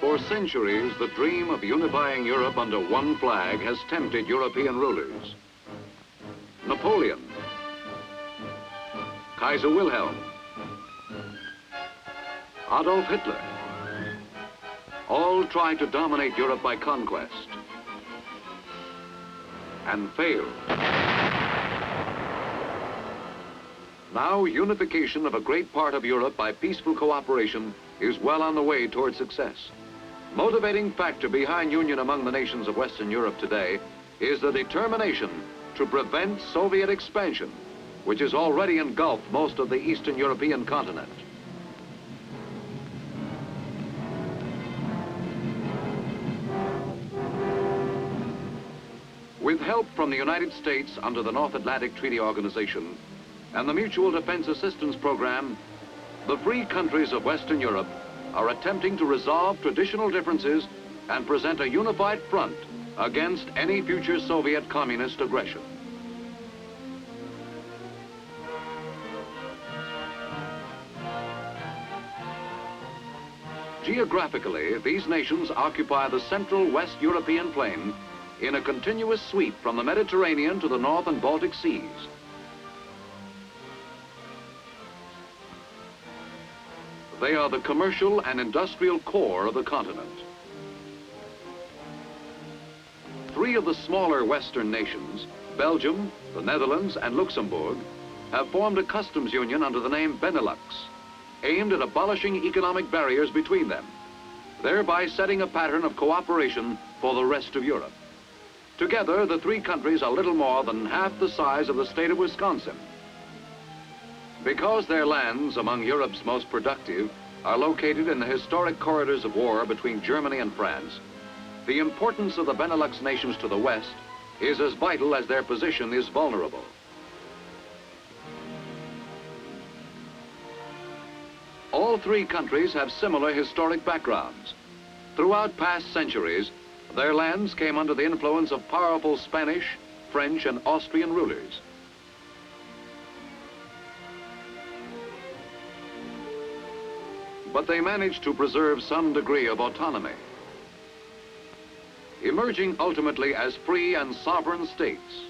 For centuries, the dream of unifying Europe under one flag has tempted European rulers. Napoleon, Kaiser Wilhelm, Adolf Hitler, all tried to dominate Europe by conquest and failed. Now, unification of a great part of Europe by peaceful cooperation is well on the way toward success. Motivating factor behind union among the nations of Western Europe today is the determination to prevent Soviet expansion, which has already engulfed most of the Eastern European continent. With help from the United States under the North Atlantic Treaty Organization and the Mutual Defense Assistance Program, the free countries of Western Europe are attempting to resolve traditional differences and present a unified front against any future Soviet communist aggression. Geographically, these nations occupy the central West European plain in a continuous sweep from the Mediterranean to the North and Baltic Seas. They are the commercial and industrial core of the continent. Three of the smaller Western nations, Belgium, the Netherlands, and Luxembourg, have formed a customs union under the name Benelux, aimed at abolishing economic barriers between them, thereby setting a pattern of cooperation for the rest of Europe. Together, the three countries are little more than half the size of the state of Wisconsin. Because their lands, among Europe's most productive, are located in the historic corridors of war between Germany and France, the importance of the Benelux nations to the west is as vital as their position is vulnerable. All three countries have similar historic backgrounds. Throughout past centuries, their lands came under the influence of powerful Spanish, French, and Austrian rulers. But they managed to preserve some degree of autonomy, emerging ultimately as free and sovereign states.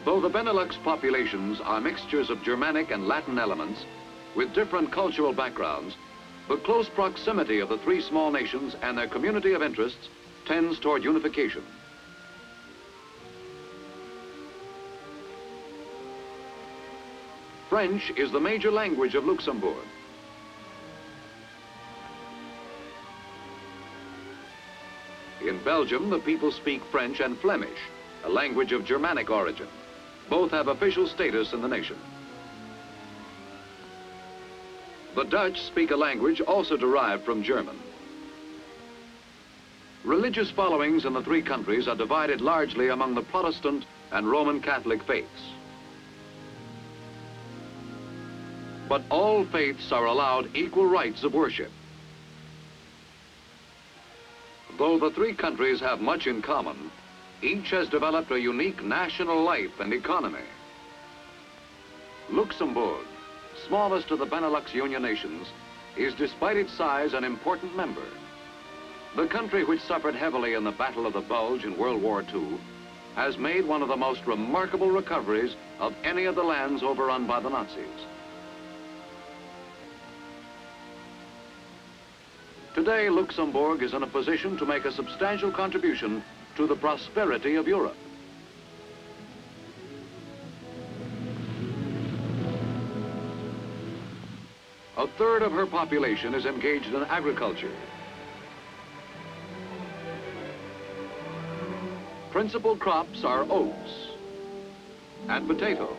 Though the Benelux populations are mixtures of Germanic and Latin elements with different cultural backgrounds, the close proximity of the three small nations and their community of interests tends toward unification. French is the major language of Luxembourg. In Belgium, the people speak French and Flemish, a language of Germanic origin. Both have official status in the nation. The Dutch speak a language also derived from German. Religious followings in the three countries are divided largely among the Protestant and Roman Catholic faiths. But all faiths are allowed equal rights of worship. Though the three countries have much in common, each has developed a unique national life and economy. Luxembourg, smallest of the Benelux Union nations, is despite its size an important member. The country, which suffered heavily in the Battle of the Bulge in World War II, has made one of the most remarkable recoveries of any of the lands overrun by the Nazis. Today, Luxembourg is in a position to make a substantial contribution to the prosperity of Europe. A third of her population is engaged in agriculture. Principal crops are oats and potatoes.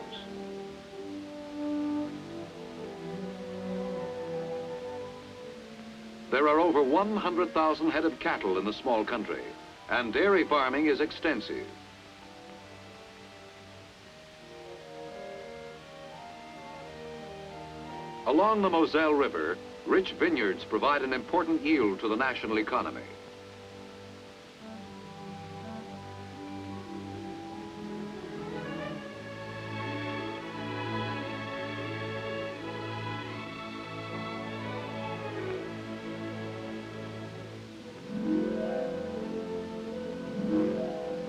There are over 100,000 head of cattle in the small country, and dairy farming is extensive. Along the Moselle River, rich vineyards provide an important yield to the national economy.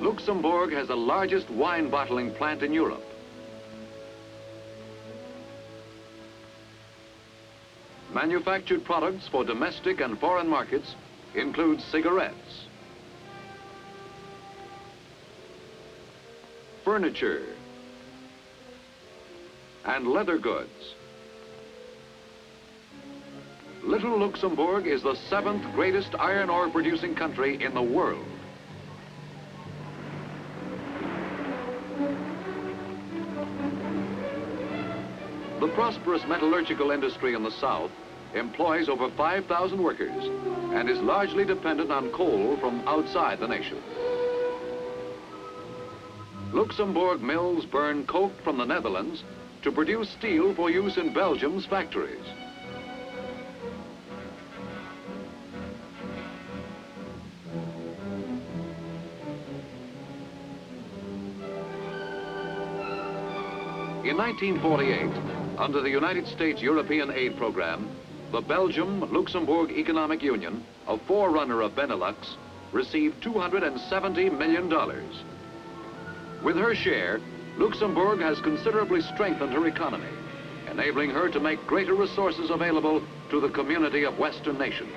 Luxembourg has the largest wine bottling plant in Europe. Manufactured products for domestic and foreign markets include cigarettes, furniture, and leather goods. Little Luxembourg is the 7th greatest iron ore producing country in the world. The prosperous metallurgical industry in the south employs over 5,000 workers and is largely dependent on coal from outside the nation. Luxembourg mills burn coke from the Netherlands to produce steel for use in Belgium's factories. In 1948, under the United States European Aid Program, the Belgium-Luxembourg Economic Union, a forerunner of Benelux, received $270 million. With her share, Luxembourg has considerably strengthened her economy, enabling her to make greater resources available to the community of Western nations.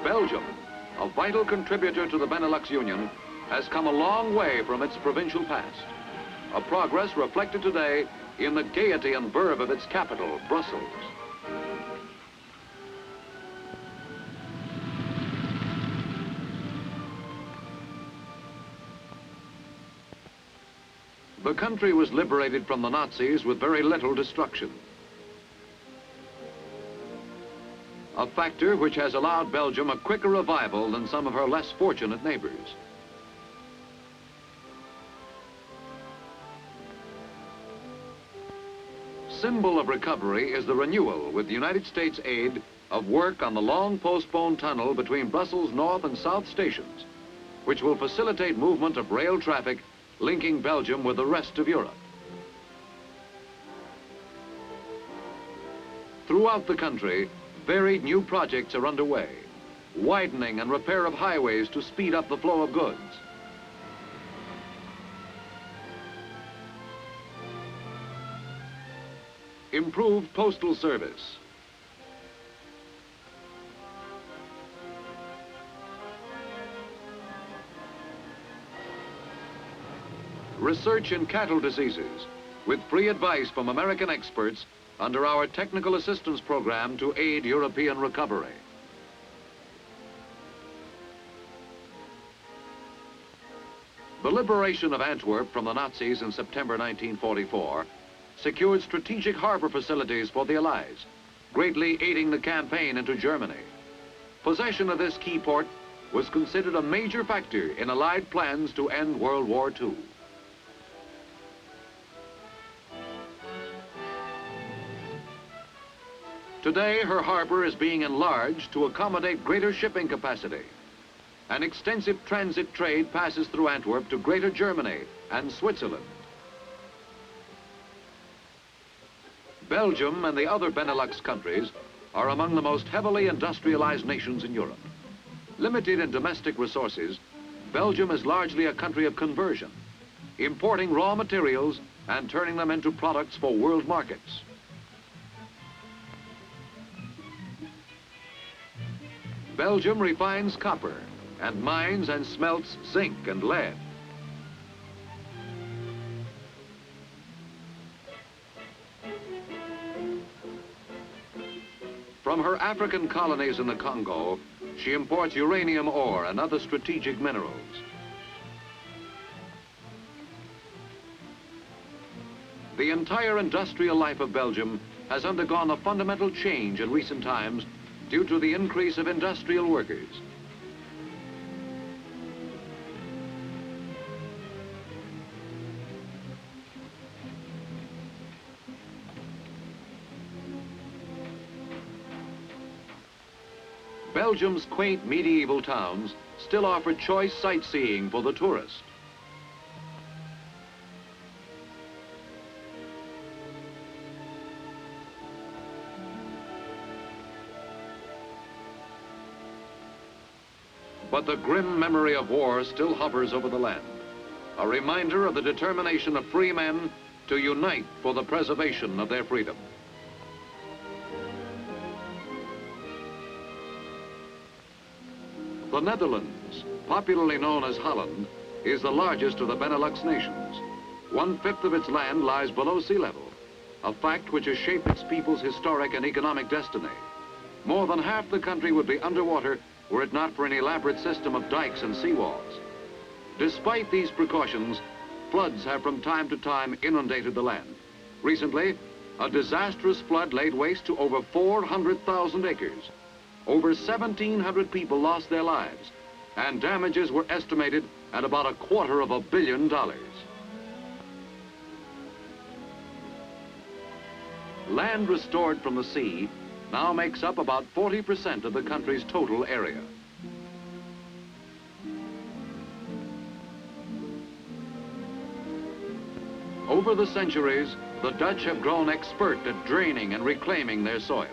Belgium, a vital contributor to the Benelux Union, has come a long way from its provincial past, a progress reflected today in the gaiety and verve of its capital, Brussels. The country was liberated from the Nazis with very little destruction, a factor which has allowed Belgium a quicker revival than some of her less fortunate neighbors. Symbol of recovery is the renewal, with the United States aid, of work on the long postponed tunnel between Brussels North and South stations, which will facilitate movement of rail traffic linking Belgium with the rest of Europe. Throughout the country, varied new projects are underway, widening and repair of highways to speed up the flow of goods. Improved postal service. Research in cattle diseases, with free advice from American experts under our technical assistance program to aid European recovery. The liberation of Antwerp from the Nazis in September 1944 secured strategic harbor facilities for the Allies, greatly aiding the campaign into Germany. Possession of this key port was considered a major factor in Allied plans to end World War II. Today, her harbor is being enlarged to accommodate greater shipping capacity. An extensive transit trade passes through Antwerp to Greater Germany and Switzerland. Belgium and the other Benelux countries are among the most heavily industrialized nations in Europe. Limited in domestic resources, Belgium is largely a country of conversion, importing raw materials and turning them into products for world markets. Belgium refines copper and mines and smelts zinc and lead. From her African colonies in the Congo, she imports uranium ore and other strategic minerals. The entire industrial life of Belgium has undergone a fundamental change in recent times due to the increase of industrial workers. Belgium's quaint medieval towns still offer choice sightseeing for the tourist. But the grim memory of war still hovers over the land, a reminder of the determination of free men to unite for the preservation of their freedom. The Netherlands, popularly known as Holland, is the largest of the Benelux nations. 1/5 of its land lies below sea level, a fact which has shaped its people's historic and economic destiny. More than half the country would be underwater were it not for an elaborate system of dikes and seawalls. Despite these precautions, floods have from time to time inundated the land. Recently, a disastrous flood laid waste to over 400,000 acres. Over 1,700 people lost their lives, and damages were estimated at about $250 million. Land restored from the sea now makes up about 40% of the country's total area. Over the centuries, the Dutch have grown expert at draining and reclaiming their soil.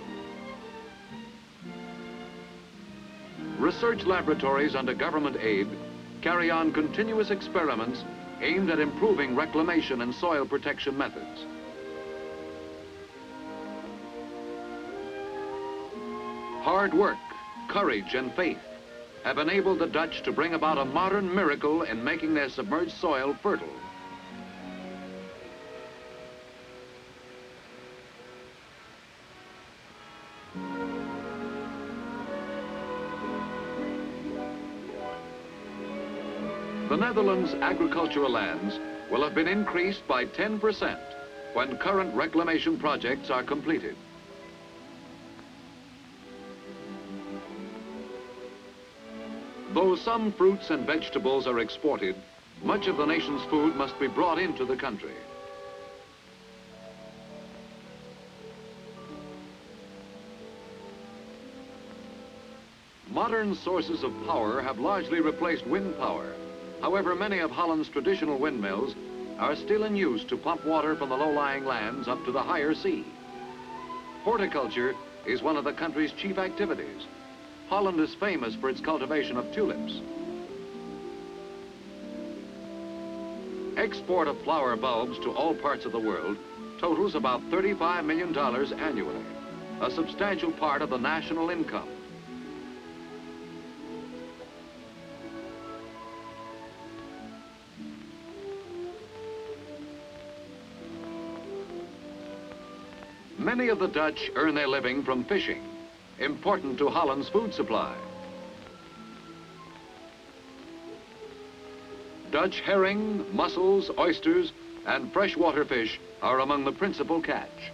Research laboratories under government aid carry on continuous experiments aimed at improving reclamation and soil protection methods. Hard work, courage, and faith have enabled the Dutch to bring about a modern miracle in making their submerged soil fertile. The Netherlands' agricultural lands will have been increased by 10% when current reclamation projects are completed. Though some fruits and vegetables are exported, much of the nation's food must be brought into the country. Modern sources of power have largely replaced wind power. However, many of Holland's traditional windmills are still in use to pump water from the low-lying lands up to the higher sea. Horticulture is one of the country's chief activities. Holland is famous for its cultivation of tulips. Export of flower bulbs to all parts of the world totals about $35 million annually, a substantial part of the national income. Many of the Dutch earn their living from fishing, important to Holland's food supply. Dutch herring, mussels, oysters, and freshwater fish are among the principal catch.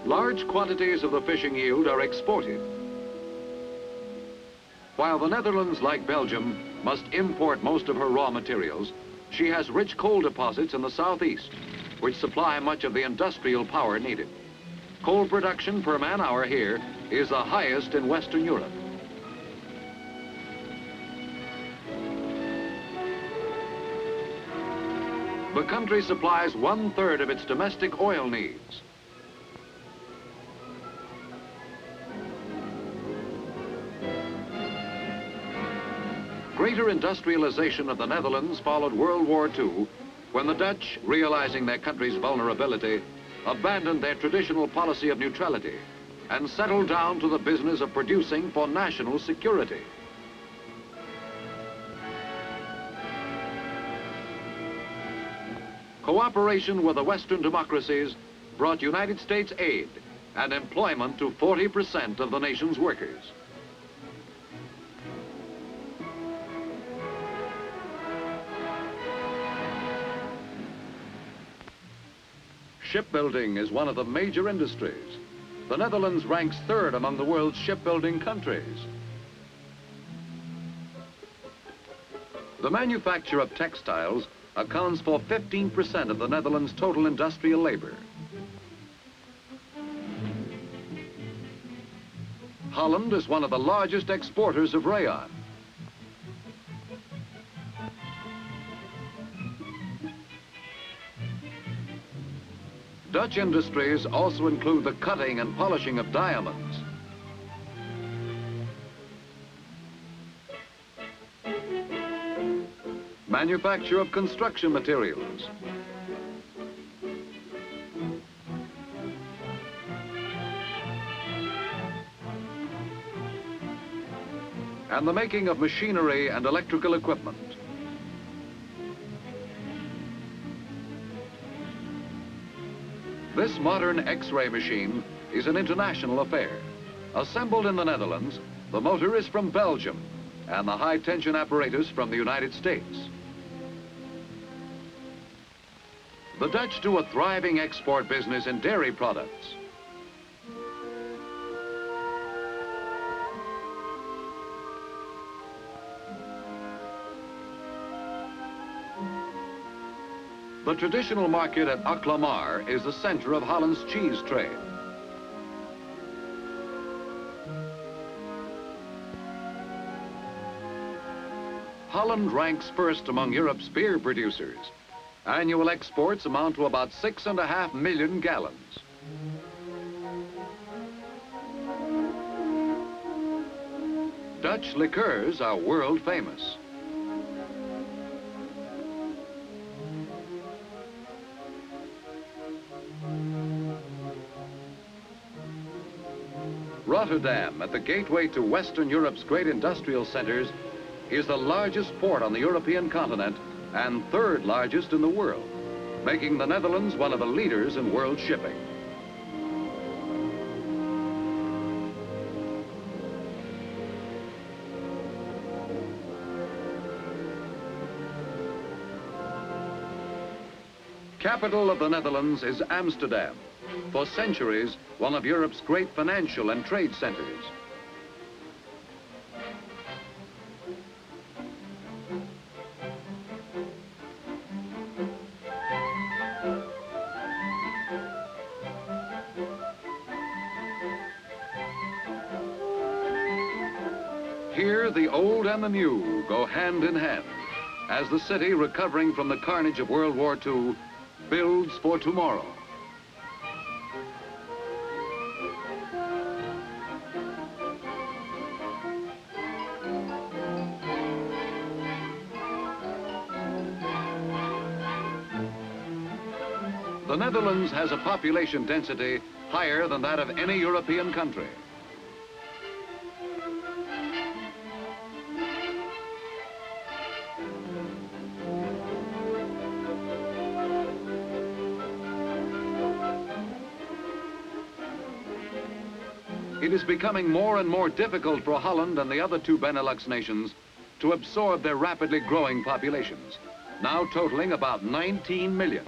Large quantities of the fishing yield are exported. While the Netherlands, like Belgium, must import most of her raw materials, she has rich coal deposits in the southeast, which supply much of the industrial power needed. Coal production per man-hour here is the highest in Western Europe. The country supplies 1/3 of its domestic oil needs. Greater industrialization of the Netherlands followed World War II, when the Dutch, realizing their country's vulnerability, abandoned their traditional policy of neutrality and settled down to the business of producing for national security. Cooperation with the Western democracies brought United States aid and employment to 40% of the nation's workers. Shipbuilding is one of the major industries. The Netherlands ranks 3rd among the world's shipbuilding countries. The manufacture of textiles accounts for 15% of the Netherlands' total industrial labor. Holland is one of the largest exporters of rayon. Dutch industries also include the cutting and polishing of diamonds. Manufacture of construction materials. And the making of machinery and electrical equipment. This modern X-ray machine is an international affair. Assembled in the Netherlands, the motor is from Belgium and the high-tension apparatus from the United States. The Dutch do a thriving export business in dairy products. The traditional market at Aklamar is the center of Holland's cheese trade. Holland ranks first among Europe's beer producers. Annual exports amount to about 6.5 million gallons. Dutch liqueurs are world famous. Rotterdam, at the gateway to Western Europe's great industrial centers, is the largest port on the European continent and third largest in the world, making the Netherlands one of the leaders in world shipping. Capital of the Netherlands is Amsterdam, for centuries one of Europe's great financial and trade centers. Here, the old and the new go hand in hand, as the city, recovering from the carnage of World War II, builds for tomorrow. The Netherlands has a population density higher than that of any European country. It is becoming more and more difficult for Holland and the other two Benelux nations to absorb their rapidly growing populations, now totaling about 19 million.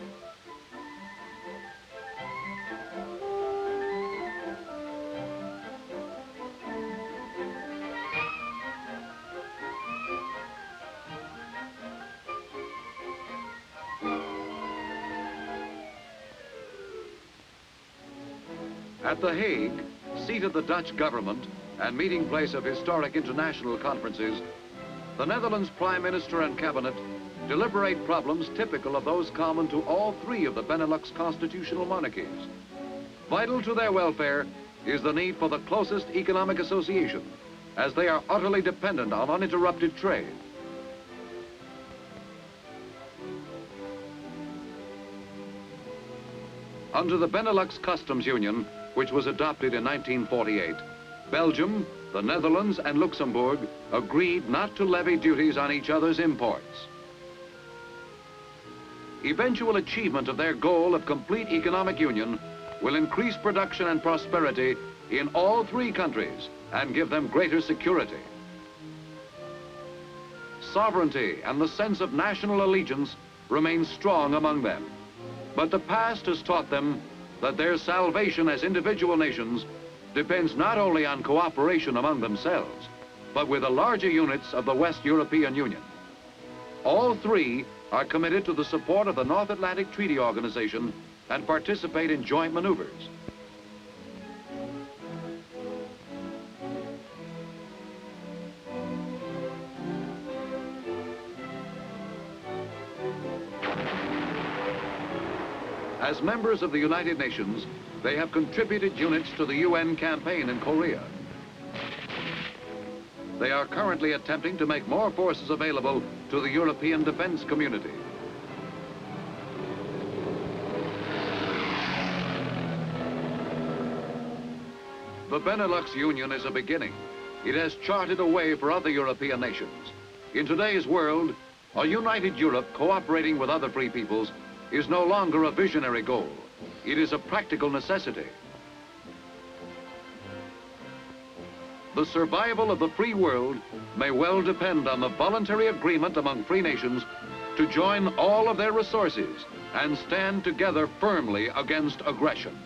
At The Hague, seat of the Dutch government and meeting place of historic international conferences, the Netherlands Prime Minister and Cabinet deliberate problems typical of those common to all three of the Benelux constitutional monarchies. Vital to their welfare is the need for the closest economic association, as they are utterly dependent on uninterrupted trade. Under the Benelux Customs Union, which was adopted in 1948, Belgium, the Netherlands, and Luxembourg agreed not to levy duties on each other's imports. Eventual achievement of their goal of complete economic union will increase production and prosperity in all three countries and give them greater security. Sovereignty and the sense of national allegiance remain strong among them, but the past has taught them that their salvation as individual nations depends not only on cooperation among themselves, but with the larger units of the West European Union. All three are committed to the support of the North Atlantic Treaty Organization and participate in joint maneuvers. As members of the United Nations, they have contributed units to the UN campaign in Korea. They are currently attempting to make more forces available to the European defense community. The Benelux Union is a beginning. It has charted a way for other European nations. In today's world, a united Europe cooperating with other free peoples is no longer a visionary goal. It is a practical necessity. The survival of the free world may well depend on the voluntary agreement among free nations to join all of their resources and stand together firmly against aggression.